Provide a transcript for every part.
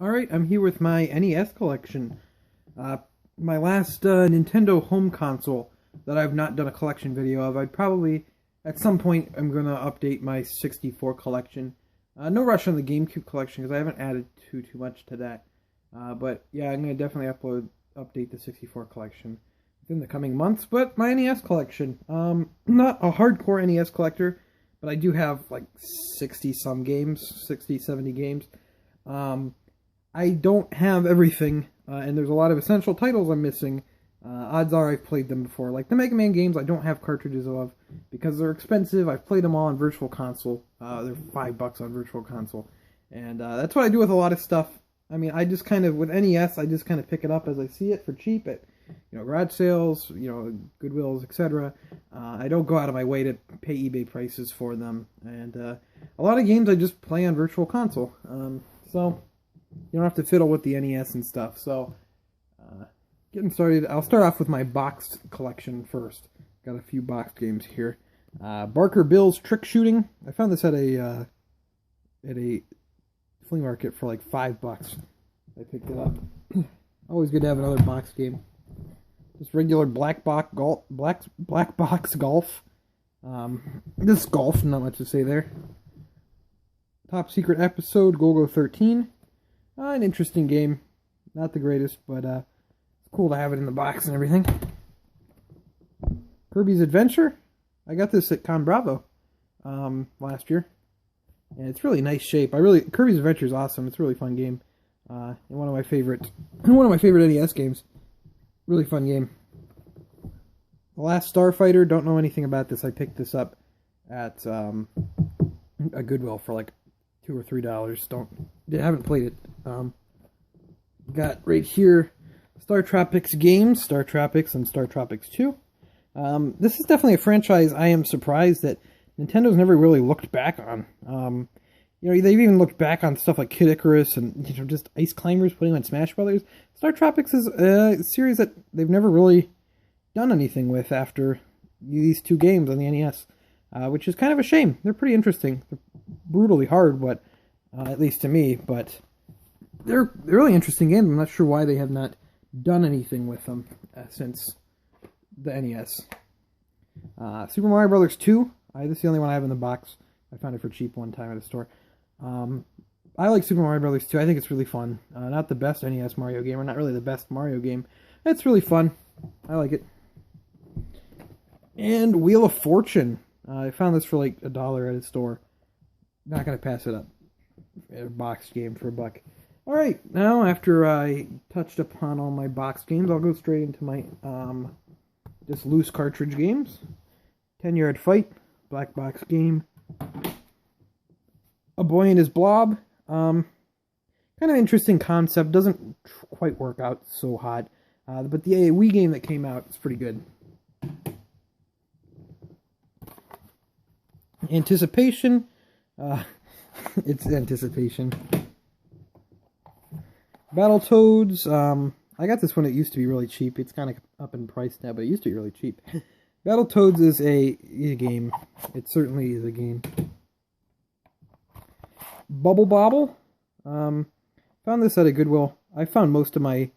Alright, I'm here with my NES collection. My last Nintendo home console that I've not done a collection video of. I'd probably, at some point, I'm going to update my 64 collection. No rush on the GameCube collection because I haven't added too much to that. But yeah, I'm going to definitely update the 64 collection within the coming months. But my NES collection, not a hardcore NES collector, but I do have like 60-some games, 60, 70 games. I don't have everything, and there's a lot of essential titles I'm missing. Odds are I've played them before. Like the Mega Man games, I don't have cartridges of because they're expensive. I've played them all on Virtual Console. They're $5 on Virtual Console. And that's what I do with a lot of stuff. I mean, I just kind of, with NES, I just kind of pick it up as I see it for cheap at, garage sales, Goodwills, etc. I don't go out of my way to pay eBay prices for them. And a lot of games I just play on Virtual Console. So you don't have to fiddle with the NES and stuff. So, getting started, I'll start off with my boxed collection first. Got a few boxed games here. Barker Bill's Trick Shooting. I found this at a flea market for like $5. I picked it up. Always good to have another box game. Just regular black box golf. This golf, not much to say there. Top Secret Episode, Go-Go 13. An interesting game. Not the greatest, but it's cool to have it in the box and everything. Kirby's Adventure. I got this at Con Bravo last year. And it's really nice shape. Kirby's Adventure is awesome. It's a really fun game. And one of my favorite NES games. Really fun game. The Last Starfighter. Don't know anything about this. I picked this up at a Goodwill for like $2 or $3. Haven't played it. Got right here Star Tropics games, Star Tropics and Star Tropics 2. This is definitely a franchise I am surprised that Nintendo's never really looked back on. They've even looked back on stuff like Kid Icarus and just Ice Climbers putting on Smash Brothers. Star Tropics is a series that they've never really done anything with after these two games on the NES, which is kind of a shame. They're pretty interesting. They're brutally hard, but at least to me, but they're really interesting games. I'm not sure why they have not done anything with them since the NES. Super Mario Brothers 2. This is the only one I have in the box. I found it for cheap one time at a store. I like Super Mario Brothers 2. I think it's really fun. Not the best NES Mario game, or not really the best Mario game. It's really fun. I like it. And Wheel of Fortune. I found this for like $1 at a store. Not going to pass it up. A boxed game for $1. Alright, now after I touched upon all my boxed games, I'll go straight into my just loose cartridge games. 10-Yard Fight, black box game. A Boy and His Blob. Kind of interesting concept. Doesn't quite work out so hot. But the Wii game that came out is pretty good. Anticipation. It's Anticipation. Battletoads. I got this when it used to be really cheap. It's kind of up in price now, but it used to be really cheap. Battletoads is a game. It certainly is a game. Bubble Bobble. Found this at a Goodwill. I found most of my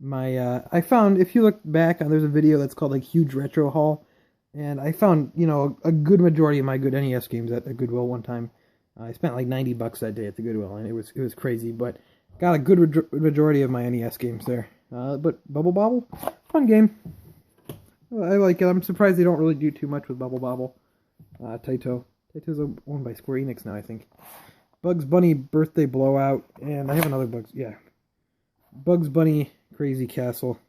if you look back, there's a video that's called like Huge Retro Haul, and I found a good majority of my good NES games at a Goodwill one time. I spent like $90 that day at the Goodwill, and it was crazy, but got a good majority of my NES games there. But Bubble Bobble, fun game. I like it. I'm surprised they don't really do too much with Bubble Bobble. Taito's owned by Square Enix now, I think. Bugs Bunny Birthday Blowout, and I have another Bugs Bunny Crazy Castle.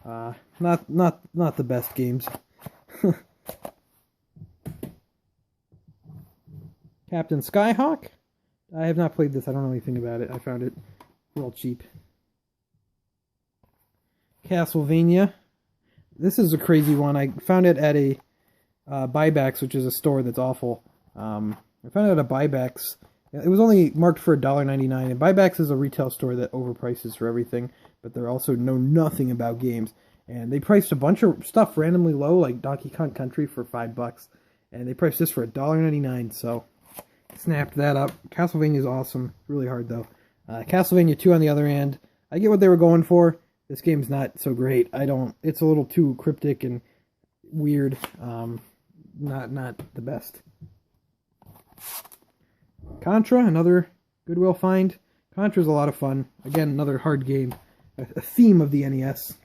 Not the best games. Captain Skyhawk. I have not played this. I don't know anything about it. I found it real cheap. Castlevania. This is a crazy one. I found it at a Buybacks, which is a store that's awful. I found it at a Buybacks. It was only marked for $1.99, and Buybacks is a retail store that overprices for everything, but they also know nothing about games. And they priced a bunch of stuff randomly low, like Donkey Kong Country for $5, and they priced this for $1.99, so snapped that up. Castlevania is awesome. Really hard, though. Castlevania 2 on the other hand, I get what they were going for. This game's not so great. It's a little too cryptic and weird. Not the best. Contra, another Goodwill find. Contra's a lot of fun. Again, another hard game. A theme of the NES.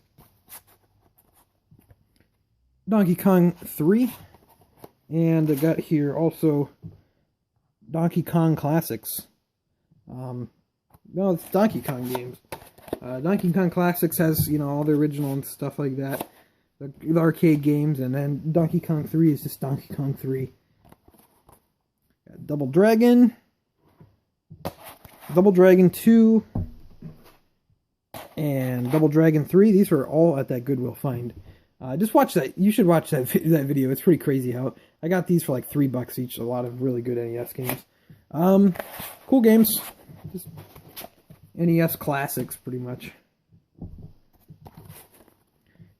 Donkey Kong 3. And I got here also Donkey Kong Classics. No, it's Donkey Kong games. Donkey Kong Classics has, all the original and stuff like that. The arcade games, and then Donkey Kong 3 is just Donkey Kong 3. Got Double Dragon. Double Dragon 2. And Double Dragon 3. These are all at that Goodwill find. Just watch that. You should watch that video. It's pretty crazy how I got these for like $3 each. A lot of really good NES games. Cool games. Just NES classics, pretty much.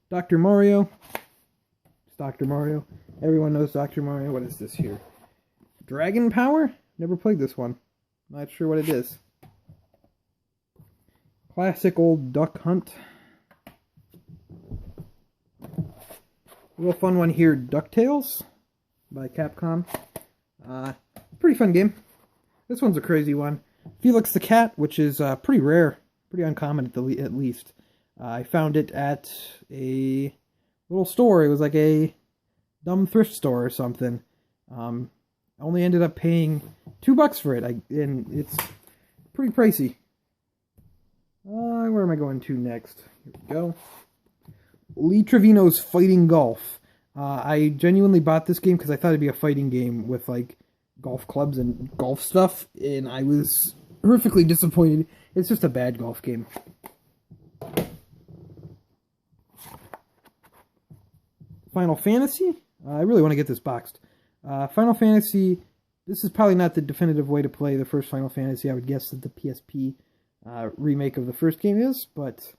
Dr. Mario. It's Dr. Mario. Everyone knows Dr. Mario. What is this here? Dragon Power? Never played this one. Not sure what it is. Classic old Duck Hunt. A real fun one here, DuckTales by Capcom. Pretty fun game. This one's a crazy one. Felix the Cat, which is pretty rare, pretty uncommon at least. I found it at a little store. It was like a dumb thrift store or something. I only ended up paying $2 for it, and it's pretty pricey. Where am I going to next? Here we go. Lee Trevino's Fighting Golf. I genuinely bought this game because I thought it'd be a fighting game with like golf clubs and golf stuff, and I was horrifically disappointed. It's just a bad golf game. Final Fantasy. I really want to get this boxed. Final Fantasy. This is probably not the definitive way to play the first Final Fantasy. I would guess that the PSP remake of the first game is, but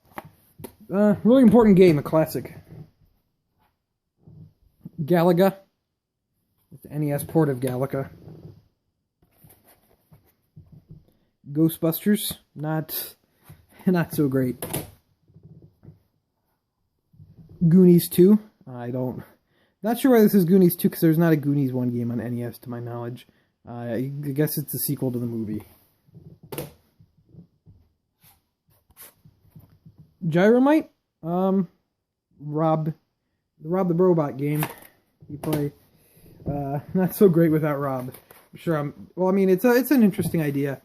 really important game, a classic. Galaga. It's the NES port of Galaga. Ghostbusters, not so great. Goonies 2. Not sure why this is Goonies 2, because there's not a Goonies 1 game on NES to my knowledge. I guess it's a sequel to the movie. Gyromite. Rob the Robot game. You play. Not so great without Rob. I'm sure well, I mean, it's an interesting idea.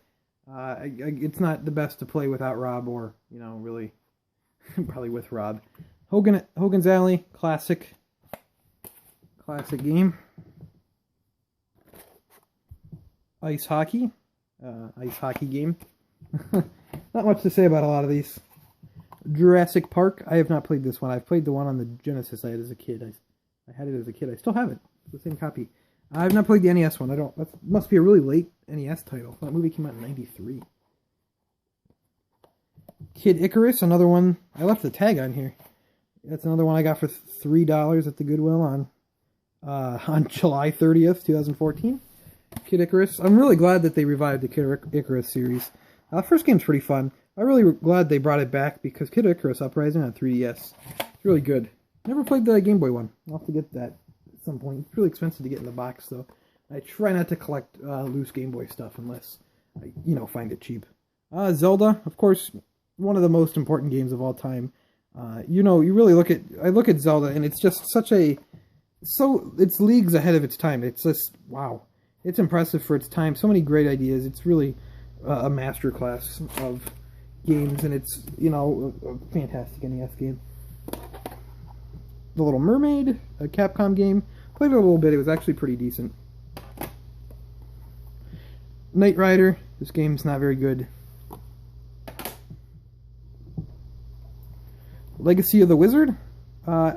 It's not the best to play without Rob, or really, probably with Rob. Hogan's Alley, classic game. Ice hockey game. Not much to say about a lot of these. Jurassic Park. I have not played this one. I've played the one on the Genesis I had as a kid. I had it as a kid. I still have it. It's the same copy. I've not played the NES one. That must be a really late NES title. That movie came out in '93. Kid Icarus, another one. I left the tag on here. That's another one I got for $3 at the Goodwill on July 30th, 2014. Kid Icarus. I'm really glad that they revived the Kid Icarus series. First game's pretty fun. I'm really glad they brought it back, because Kid Icarus Uprising on 3DS. It's really good. Never played the Game Boy one. I'll have to get that at some point. It's really expensive to get in the box, though. I try not to collect loose Game Boy stuff unless I, find it cheap. Zelda, of course, one of the most important games of all time. You really I look at Zelda, and it's just it's leagues ahead of its time. It's just, wow. It's impressive for its time. So many great ideas. It's really a masterclass of games, and it's, a fantastic NES game. The Little Mermaid, a Capcom game. Played it a little bit. It was actually pretty decent. Knight Rider. This game's not very good. Legacy of the Wizard. I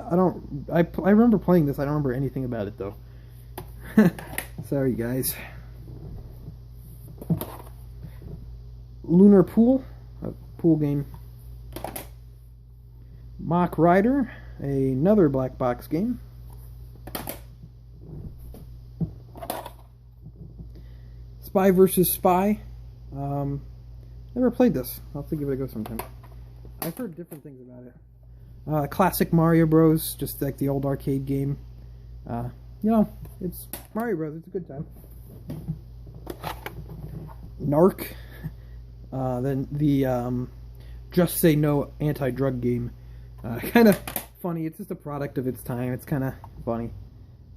remember playing this. I don't remember anything about it, though. Sorry, guys. Lunar Pool. A pool game. Mock Rider. Another black box game. Spy vs. Spy. Never played this. I'll have to give it a go sometime. I've heard different things about it. Classic Mario Bros, just like the old arcade game. You know, it's Mario Bros. It's a good time. Narc. Then the Just Say No anti-drug game. Kind of funny. It's just a product of its time. It's kind of funny.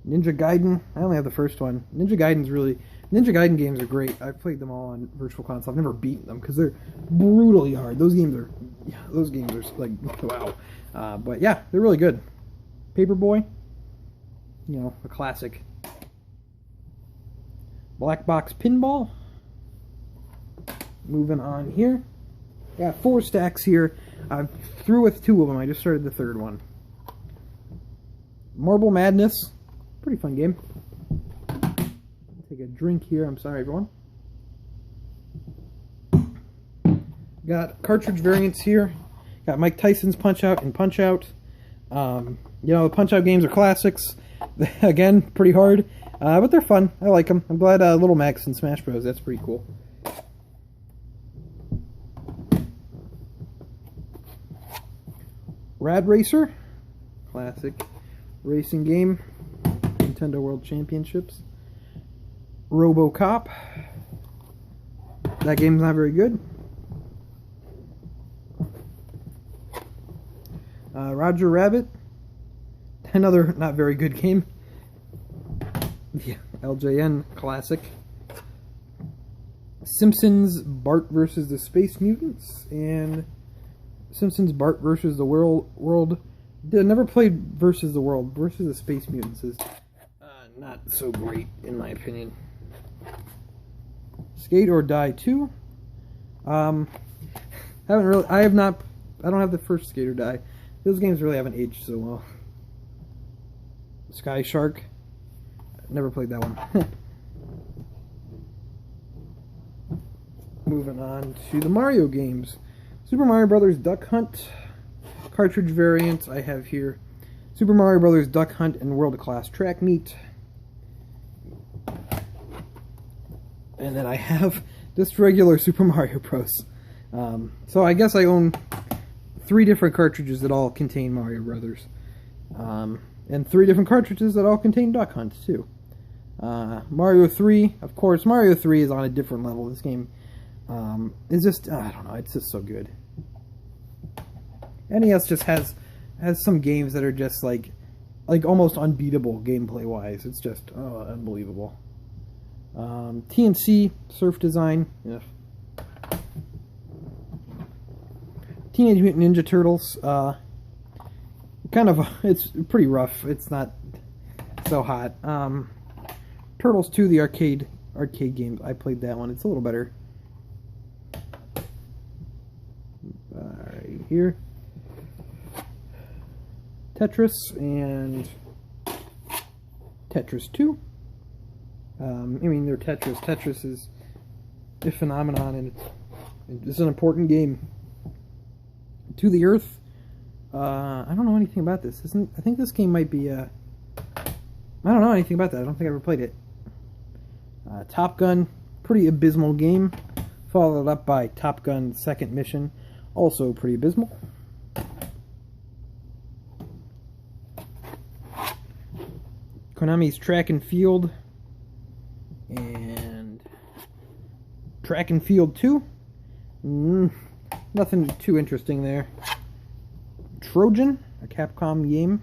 Ninja Gaiden. I only have the first one. Ninja Gaiden games are great. I've played them all on Virtual Console. I've never beaten them because they're brutally hard. Those games are like, wow. But yeah, they're really good. Paperboy. You know, a classic. Black Box Pinball. Moving on here. Got 4 stacks here. I'm through with 2 of them. I just started the 3rd one. Marble Madness. Pretty fun game. Take a drink here. I'm sorry, everyone. Got cartridge variants here. Got Mike Tyson's Punch-Out and Punch-Out. You know, the Punch-Out games are classics. Again, pretty hard. But they're fun. I like them. I'm glad Little Max and Smash Bros. That's pretty cool. Rad Racer. Classic racing game. Nintendo World Championships. RoboCop. That game's not very good. Roger Rabbit. Another not very good game. Yeah, LJN classic. Simpsons Bart versus the Space Mutants and Simpsons Bart versus the World. Never played versus the World. Versus the Space Mutants is not so great in my opinion. Skate or Die 2. I don't have the first Skate or Die. Those games really haven't aged so well. Sky Shark. Never played that one. Moving on to the Mario games. Super Mario Brothers Duck Hunt. Cartridge variants I have here. Super Mario Brothers Duck Hunt and World Class Track Meet. And then I have just regular Super Mario Bros. So I guess I own 3 different cartridges that all contain Mario Brothers. And 3 different cartridges that all contain Duck Hunt, too. Mario 3, of course, Mario 3 is on a different level. This game is just, I don't know, it's just so good. NES just has some games that are just like almost unbeatable gameplay-wise. It's just, unbelievable. TNC, Surf Design, yeah. Teenage Mutant Ninja Turtles, it's pretty rough. It's not so hot. Turtles 2, the arcade game. I played that one. It's a little better. Right here. Tetris and Tetris 2. I mean, they're Tetris. Tetris is a phenomenon, and it's an important game. To the Earth. I don't know anything about this. I think this game might be. I don't know anything about that. I don't think I ever played it. Top Gun, pretty abysmal game. Followed up by Top Gun Second Mission, also pretty abysmal. Konami's Track and Field and Track and Field 2. Nothing too interesting there. Trojan, a Capcom game.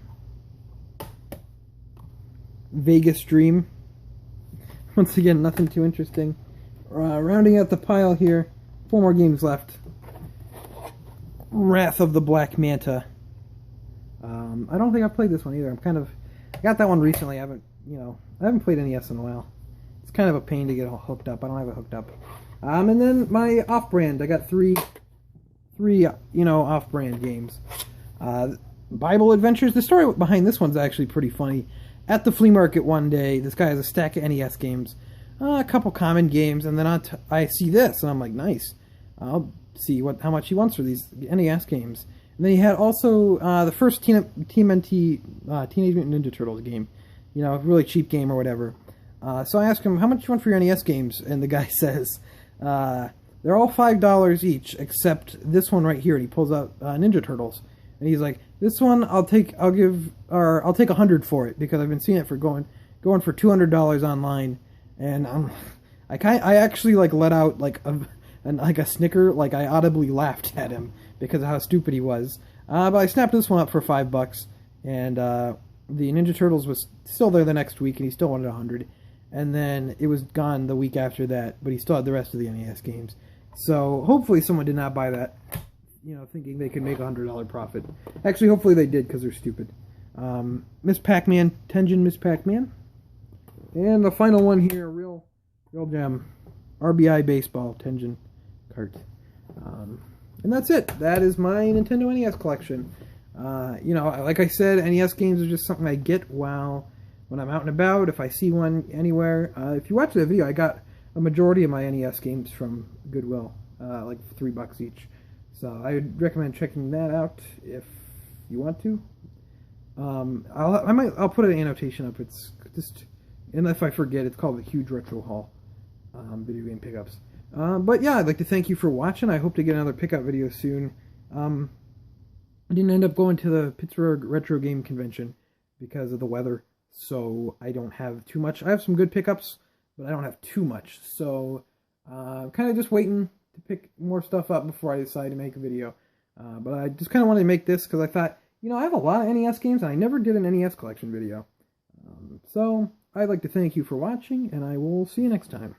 Vegas Dream. Once again, nothing too interesting. Rounding out the pile here, 4 more games left. Wrath of the Black Manta. I don't think I've played this one either. I got that one recently. I haven't played NES in a while. It's kind of a pain to get hooked up. I don't have it hooked up. And then my off-brand. I got three off-brand games. Bible Adventures. The story behind this one's actually pretty funny. At the flea market one day, this guy has a stack of NES games, a couple common games, and then I see this, and I'm like, nice. I'll see how much he wants for these NES games. And then he had also the first TMNT Teenage Mutant Ninja Turtles game, a really cheap game or whatever. So I asked him, how much do you want for your NES games? And the guy says, the They're all $5 each, except this one right here. And he pulls out Ninja Turtles, and he's like, "This one I'll take 100 for it because I've been seeing it for going for $200 online." And I actually like let out like a snicker, like I audibly laughed at him because of how stupid he was. But I snapped this one up for $5, and the Ninja Turtles was still there the next week, and he still wanted 100. And then it was gone the week after that, but he still had the rest of the NES games. So hopefully someone did not buy that, thinking they could make $100 profit. Actually, hopefully they did because they're stupid. Miss Pac-Man, Tenjin Miss Pac-Man. And the final one here, real gem, RBI Baseball, Tenjin cart. And that's it. That is my Nintendo NES collection. Like I said, NES games are just something I get when I'm out and about, if I see one anywhere. If you watch the video, I got a majority of my NES games from Goodwill, like $3 each. So I would recommend checking that out if you want to. I'll put an annotation up. It's just, and if I forget, it's called the Huge Retro Haul, video game pickups. But yeah, I'd like to thank you for watching. I hope to get another pickup video soon. I didn't end up going to the Pittsburgh Retro Game Convention because of the weather, so I don't have too much. I have some good pickups, but I don't have too much. So I'm kind of just waiting to pick more stuff up before I decide to make a video. But I just kind of wanted to make this because I thought, I have a lot of NES games, and I never did an NES collection video. So I'd like to thank you for watching, and I will see you next time.